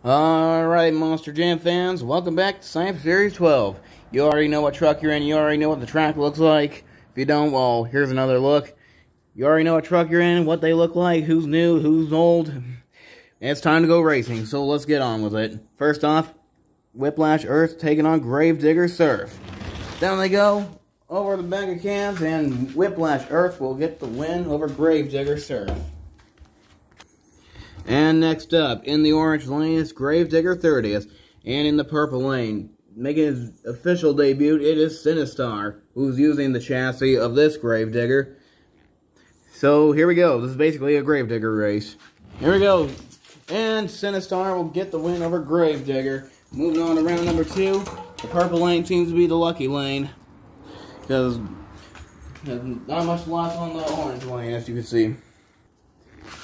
Alright, Monster Jam fans, welcome back to Science Series 12. You already know what truck you're in, you already know what the track looks like. If you don't, well, here's another look. You already know what truck you're in, what they look like, who's new, who's old. It's time to go racing, so let's get on with it. First off, Whiplash Earth taking on Gravedigger Surf. Down they go, over the mega cans, and Whiplash Earth will get the win over Gravedigger Surf. And next up, in the orange lane is Gravedigger 30th, and in the purple lane, making his official debut, it is Sinistar, who's using the chassis of this Gravedigger. So here we go, this is basically a Gravedigger race. Here we go, and Sinistar will get the win over Gravedigger. Moving on to round number 2, the purple lane seems to be the lucky lane, because there's not much loss on the orange lane, as you can see.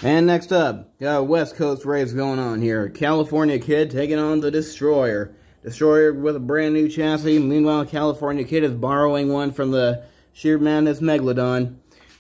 And next up, got a West Coast race going on here. California Kid taking on the Destroyer. Destroyer with a brand new chassis. Meanwhile, California Kid is borrowing one from the Sheer Madness Megalodon.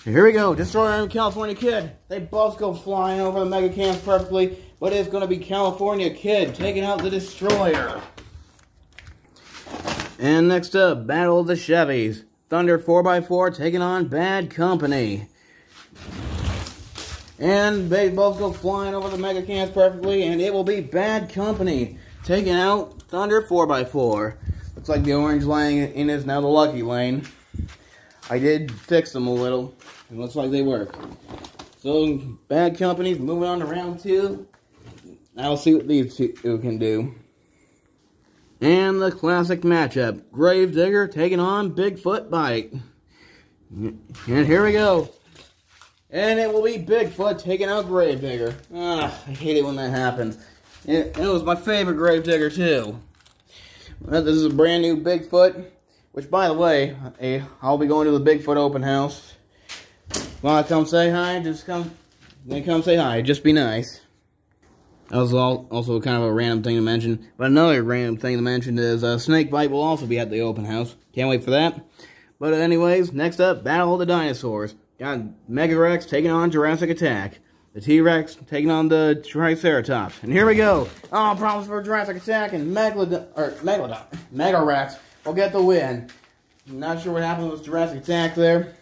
Here we go, Destroyer and California Kid. They both go flying over the mega cans perfectly, but it's going to be California Kid taking out the Destroyer. And next up, Battle of the Chevys. Thunder 4x4 taking on Bad Company. And they both go flying over the mega cans perfectly, and it will be Bad Company taking out Thunder 4x4. Looks like the orange lane is now the lucky lane. I did fix them a little. It looks like they work. So, Bad Company's moving on to round 2. I'll see what these two can do. And the classic matchup. Gravedigger taking on Bigfoot Bike. And here we go. And it will be Bigfoot taking out Gravedigger. I hate it when that happens. It was my favorite Gravedigger, too. Well, this is a brand new Bigfoot. Which, by the way, I'll be going to the Bigfoot open house. Want to come say hi? Just come say hi. Just be nice. That was also kind of a random thing to mention. But another random thing to mention is Snakebite will also be at the open house. Can't wait for that. But anyways, next up, Battle of the Dinosaurs. Got Megarex taking on Jurassic Attack. The T-Rex taking on the Triceratops. And here we go. Oh, problems for Jurassic Attack and Megarex will get the win. Not sure what happened with Jurassic Attack there.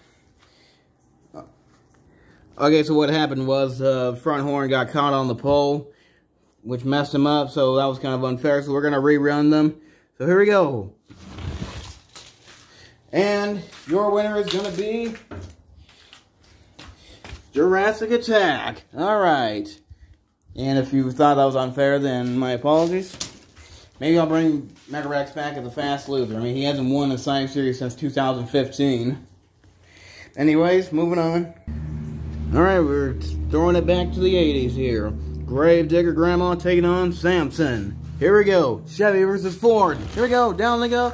Okay, so what happened was the front horn got caught on the pole, which messed him up, so that was kind of unfair, so we're going to rerun them. So here we go. And your winner is going to be Jurassic Attack. Alright. And if you thought that was unfair, then my apologies. Maybe I'll bring Megarex back as a fast loser. I mean, he hasn't won a Science Series since 2015. Anyways, moving on. Alright, we're throwing it back to the 80s here. Gravedigger Grandma taking on Samson. Here we go. Chevy versus Ford. Here we go. Down they go.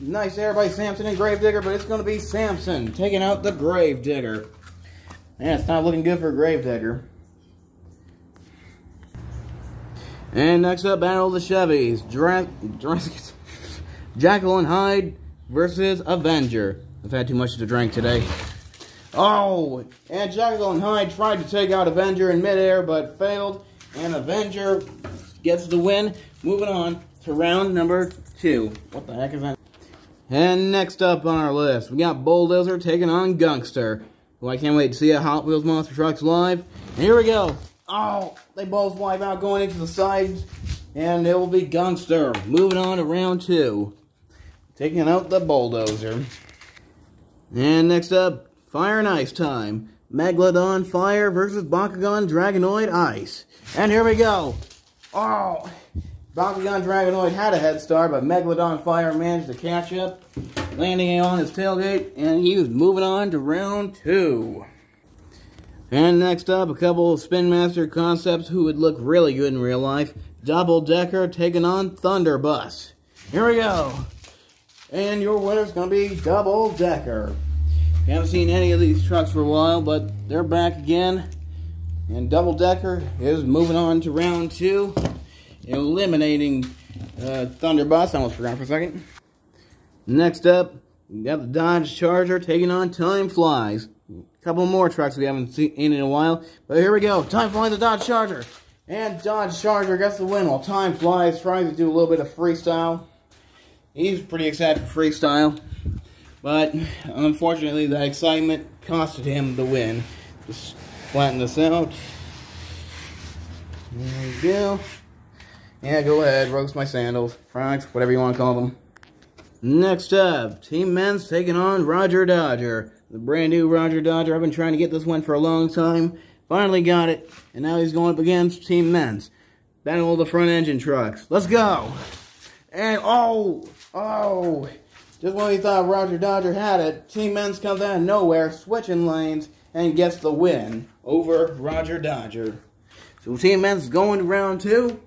Nice air by Samson and Gravedigger, but it's going to be Samson taking out the Gravedigger. Yeah, it's not looking good for Gravedigger. And next up, Battle of the Chevys. Jekyll and Hyde versus Avenger. I've had too much to drink today. Oh, and Jekyll and Hyde tried to take out Avenger in midair, but failed. And Avenger gets the win. Moving on to round number 2. What the heck is that? And next up on our list, we got Bulldozer taking on Gunster. Well, I can't wait to see a Hot Wheels Monster Trucks live. And here we go. Oh, they both wipe out going into the sides. And it will be Gunster. Moving on to round 2. Taking out the Bulldozer. And next up, Fire and Ice time. Megalodon Fire versus Bakugan Dragonoid Ice. And here we go. Oh, Bakugan Dragonoid had a head start, but Megalodon Fire managed to catch up, landing on his tailgate, and he was moving on to round 2. And next up, a couple of Spin Master concepts who would look really good in real life. Double Decker taking on Thunderbust. Here we go. And your winner's going to be Double Decker. You haven't seen any of these trucks for a while, but they're back again. And Double Decker is moving on to round 2, eliminating Thunderbust. I almost forgot for a second. Next up, we got the Dodge Charger taking on Time Flies. A couple more trucks we haven't seen in a while. But here we go. Time Flies the Dodge Charger. And Dodge Charger gets the win while Time Flies trying to do a little bit of freestyle. He's pretty excited for freestyle. But unfortunately, the excitement costed him the win. Just flatten this out. There we go. Yeah, go ahead. Roast my sandals. Frogs, whatever you want to call them. Next up, Team Men's taking on Roger Dodger. The brand new Roger Dodger. I've been trying to get this one for a long time. Finally got it. And now he's going up against Team Men's. Battle of the front engine trucks. Let's go. And oh. Just when we thought Roger Dodger had it, Team Men's comes out of nowhere, switching lanes, and gets the win over Roger Dodger. So Team Men's going to round 2.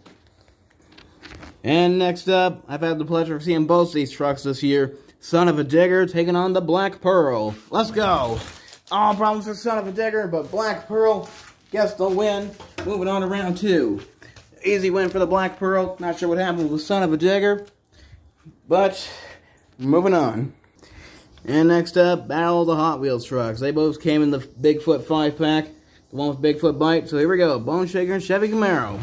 And next up, I've had the pleasure of seeing both these trucks this year. Son of a Digger taking on the Black Pearl. Let's go. All problems for Son of a Digger, but Black Pearl gets the win. Moving on to round 2. Easy win for the Black Pearl. Not sure what happened with Son of a Digger, but moving on. And next up, Battle of the Hot Wheels trucks. They both came in the Bigfoot 5-pack. The one with Bigfoot bite. So here we go. Bone Shaker and Chevy Camaro.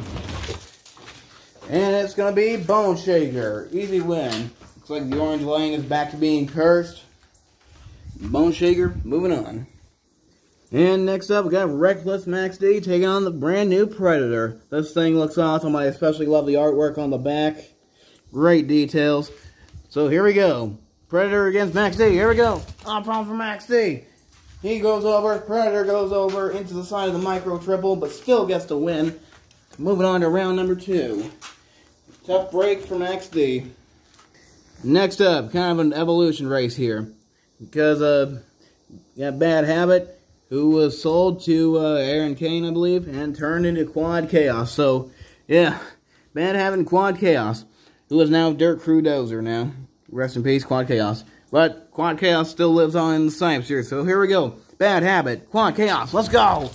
And it's going to be Bone Shaker. Easy win. Looks like the orange lining is back to being cursed. Bone Shaker, moving on. And next up, we got Reckless Max D taking on the brand new Predator. This thing looks awesome. I especially love the artwork on the back. Great details. So here we go. Predator against Max D. Here we go. Oh, problem for Max D. He goes over. Predator goes over into the side of the micro triple, but still gets the win. Moving on to round number 2. Tough break for Max D. Next up, kind of an evolution race here. Because got Bad Habit, who was sold to Aaron Kane, I believe, and turned into Quad Chaos. So, yeah, Bad Habit and Quad Chaos, who is now Dirt Crew Dozer now. Rest in peace, Quad Chaos. But Quad Chaos still lives on in the same series. So here we go. Bad Habit, Quad Chaos, let's go!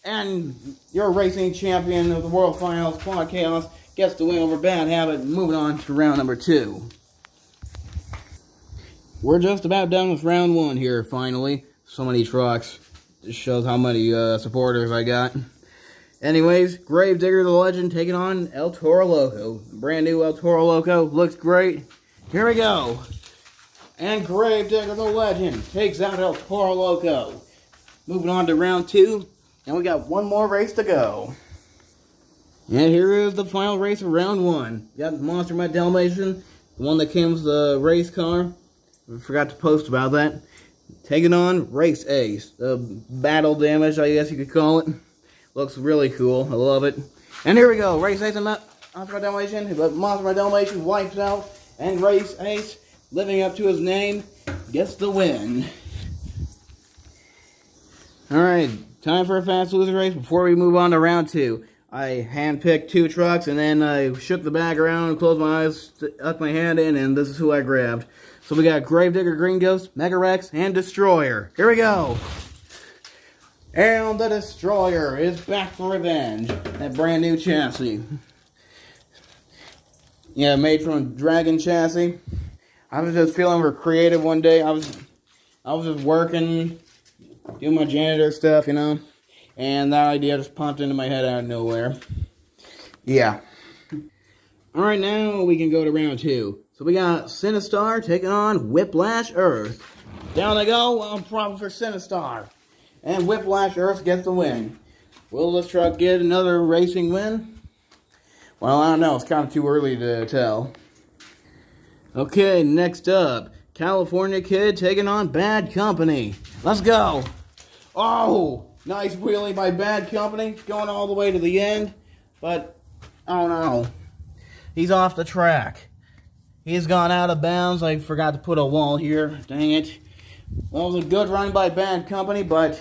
And your racing champion of the World Finals, Quad Chaos, gets the win over Bad Habit. Moving on to round number 2. We're just about done with round 1 here, finally. So many trucks. Just shows how many supporters I got. Anyways, Gravedigger the Legend taking on El Toro Loco. Brand new El Toro Loco. Looks great. Here we go. And Gravedigger the Legend takes out El Toro Loco. Moving on to round 2. And we got one more race to go. And here is the final race of round 1. Got Monster My Dalmatian. The one that came with the race car. I forgot to post about that. Taking on Race Ace. The battle damage, I guess you could call it. Looks really cool. I love it. And here we go. Race Ace and Monster My Dalmatian. But Monster My Dalmatian wipes out. And Race Ace, living up to his name, gets the win. Alright, time for a fast loser race before we move on to round 2. I handpicked 2 trucks and then I shook the bag around, closed my eyes, stuck my hand in, and this is who I grabbed. So we got Gravedigger, Green Ghost, Mega Rex, and Destroyer. Here we go. And the Destroyer is back for revenge. That brand new chassis. Yeah, made from a Dragon chassis. I was just feeling creative one day. I was just working, doing my janitor stuff, you know. And that idea just popped into my head out of nowhere. Yeah. Alright, now we can go to round 2. So we got Sinistar taking on Whiplash Earth. Down they go. Well, problem for Sinistar. And Whiplash Earth gets the win. Will this truck get another racing win? Well, I don't know. It's kind of too early to tell. Okay, next up. California Kid taking on Bad Company. Let's go. Oh, nice wheelie by Bad Company. Going all the way to the end. But, oh no. He's off the track. He's gone out of bounds. I forgot to put a wall here. Dang it. Well, it was a good run by Bad Company, but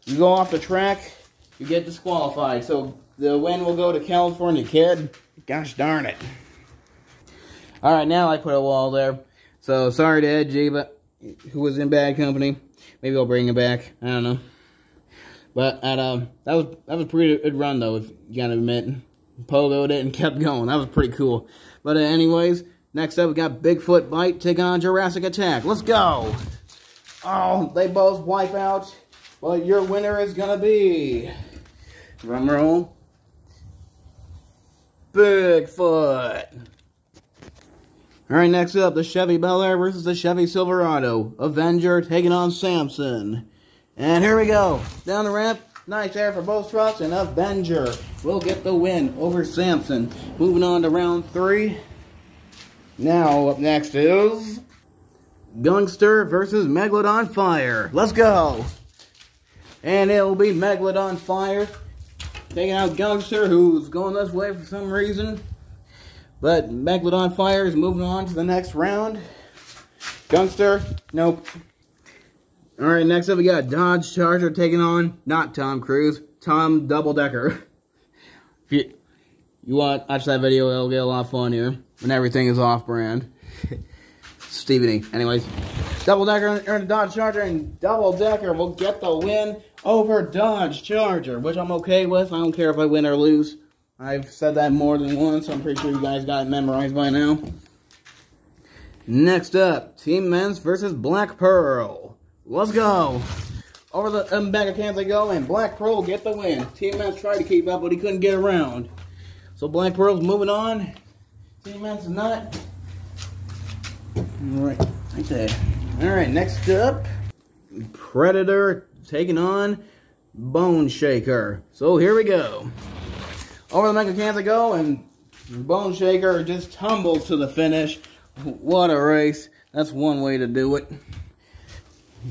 you go off the track, you get disqualified. So the win will go to California Kid. Gosh darn it. Alright, now I put a wall there. So sorry to Ed G, but who was in Bad Company. Maybe I'll bring him back. I don't know. But that was a pretty good run though, if you gotta admit. Pogoed it and kept going. That was pretty cool. But anyways, next up we got Bigfoot Bite taking on Jurassic Attack. Let's go! Oh, they both wipe out. But your winner is gonna be, drum roll, Bigfoot. Alright, next up, the Chevy Bel Air versus the Chevy Silverado. Avenger taking on Samson. And here we go. Down the ramp. Nice air for both trucks, and Avenger will get the win over Samson. Moving on to round 3. Now, up next is Gunster versus Megalodon Fire. Let's go. And it will be Megalodon Fire taking out Gunster, who's going this way for some reason. But Megalodon Fire is moving on to the next round. Gunster, nope. Alright, next up we got Dodge Charger taking on, not Tom Cruise, Tom Doubledecker. If you watch that video, it'll get a lot funnier when everything is off-brand. Stevie. Anyways, Doubledecker and Dodge Charger, and Doubledecker will get the win over Dodge Charger, which I'm okay with. I don't care if I win or lose. I've said that more than once. I'm pretty sure you guys got it memorized by now. Next up, Team Men's versus Black Pearl. Let's go. Over the mega cans they go, and Black Pearl will get the win. Team Men's tried to keep up, but he couldn't get around. So Black Pearl's moving on. Team Men's is not. Alright, right there. Alright, next up, Predator taking on Bone Shaker. So here we go. Over the mega cans they go, and Bone Shaker just tumbles to the finish. What a race. That's one way to do it.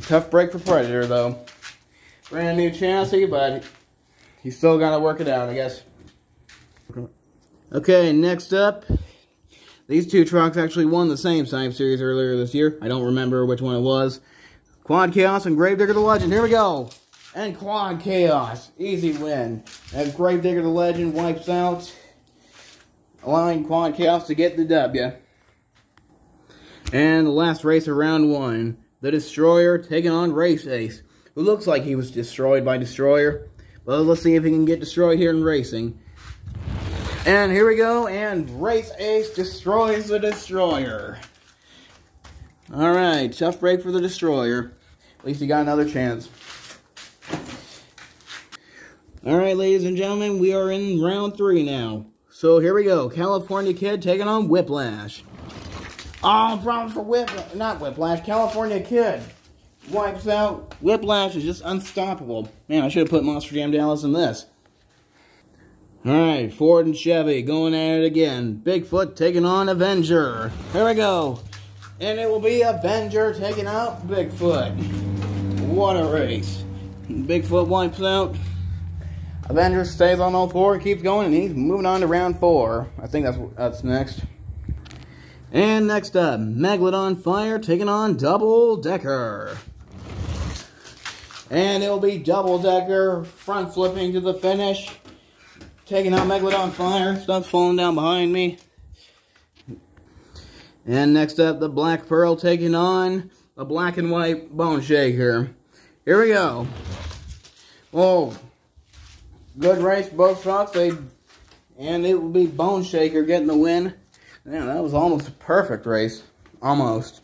Tough break for Predator, though. Brand new chassis, but he's still got to work it out, I guess. Okay, next up. These two trucks actually won the same time series earlier this year. I don't remember which one it was. Quad Chaos and Gravedigger the Legend. Here we go. And Quad Chaos. Easy win. As Gravedigger the Legend wipes out, allowing Quad Chaos to get the W. And the last race of round 1. The Destroyer taking on Race Ace, who looks like he was destroyed by Destroyer. But let's see if he can get destroyed here in racing. And here we go, and Race Ace destroys the Destroyer. Alright, tough break for the Destroyer. At least he got another chance. Alright, ladies and gentlemen, we are in round 3 now. So here we go, California Kid taking on Whiplash. Oh, problem for Whiplash. California Kid wipes out. Whiplash is just unstoppable. Man, I should have put Monster Jam Dallas in this. Alright, Ford and Chevy going at it again. Bigfoot taking on Avenger. Here we go. And it will be Avenger taking out Bigfoot. What a race. Bigfoot wipes out. Avenger stays on all 4 and keeps going, and he's moving on to round 4. I think that's next. And next up, Megalodon Fire taking on Doubledecker. And it'll be Doubledecker front flipping to the finish. Taking out Megalodon Fire. Stuff falling down behind me. And next up, the Black Pearl taking on a black and white Bone Shaker. Here we go. Oh, good race for both trucks. And it will be Bone Shaker getting the win. Man, that was almost a perfect race. Almost.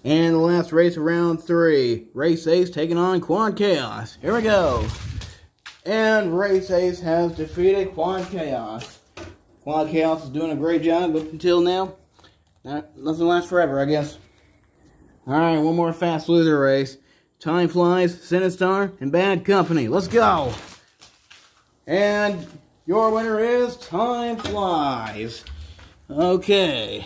And the last race of round 3. Race Ace taking on Quad Chaos. Here we go. And Race Ace has defeated Quad Chaos. Quad Chaos is doing a great job up until now. Nothing lasts forever, I guess. Alright, one more fast loser race. Time Flies, Sinistar, and Bad Company. Let's go. And your winner is Time Flies. Okay,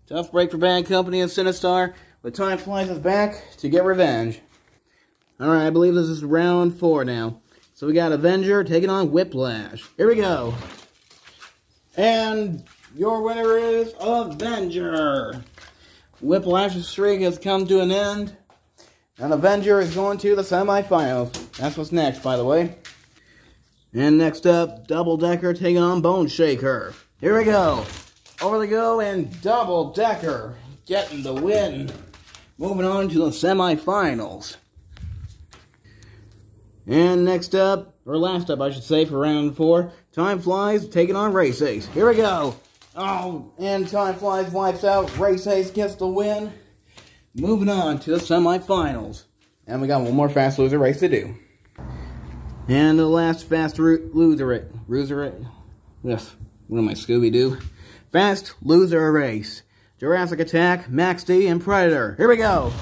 tough break for Bad Company and Sinistar, but Time Flies is back to get revenge. Alright, I believe this is round 4 now. So we got Avenger taking on Whiplash. Here we go. And your winner is Avenger. Whiplash's streak has come to an end, and Avenger is going to the semifinals. That's what's next, by the way. And next up, Doubledecker taking on Bone Shaker. Here we go. Over they go, and Doubledecker getting the win. Moving on to the semifinals. And next up, or last up I should say, for round 4, Time Flies taking on Race Ace. Here we go. Oh, and Time Flies wipes out. Race Ace gets the win. Moving on to the semifinals. And we got one more fast loser race to do. And the last fast loser. Yes. What am I, Scooby-Doo? Fast loser race. Jurassic Attack, Max D, and Predator. Here we go.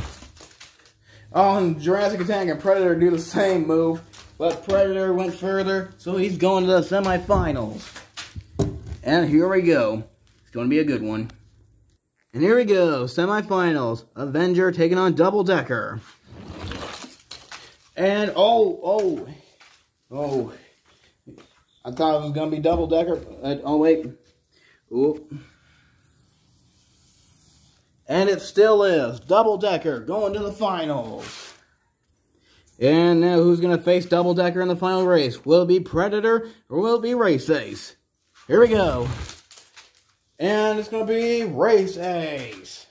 Oh, and Jurassic Attack and Predator do the same move, but Predator went further, so he's going to the semifinals. And here we go. It's going to be a good one. And here we go, semifinals. Avenger taking on Doubledecker. And, oh. I thought it was going to be Doubledecker. Oh, wait. Ooh. And it still is. Doubledecker going to the finals. And now who's going to face Doubledecker in the final race? Will it be Predator or will it be Race Ace? Here we go. And it's going to be Race Ace.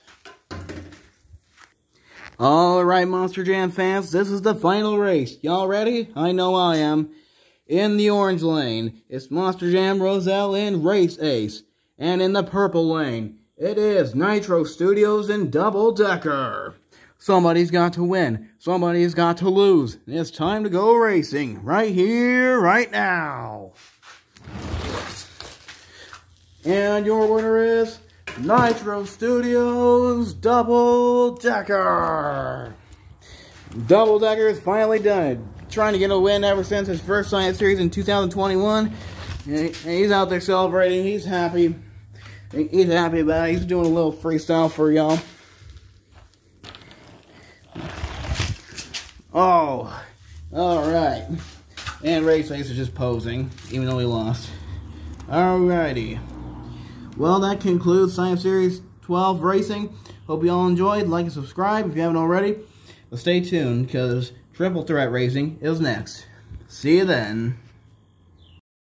Alright, Monster Jam fans, this is the final race. Y'all ready? I know I am. In the orange lane, it's Monster Jam Roselle and Race Ace. And in the purple lane, it is Nitro Studios and Doubledecker. Somebody's got to win. Somebody's got to lose. It's time to go racing. Right here, right now. And your winner is Nitro Studios Doubledecker. Doubledecker is finally done it. Trying to get a win ever since his first Science Series in 2021. And he's out there celebrating. He's happy. He's happy about it. He's doing a little freestyle for y'all. Oh, alright. And Race Ace is just posing, even though he lost. Alrighty. Well, that concludes Science Series 12 Racing. Hope you all enjoyed. Like and subscribe if you haven't already. But stay tuned, because Triple Threat Racing is next. See you then.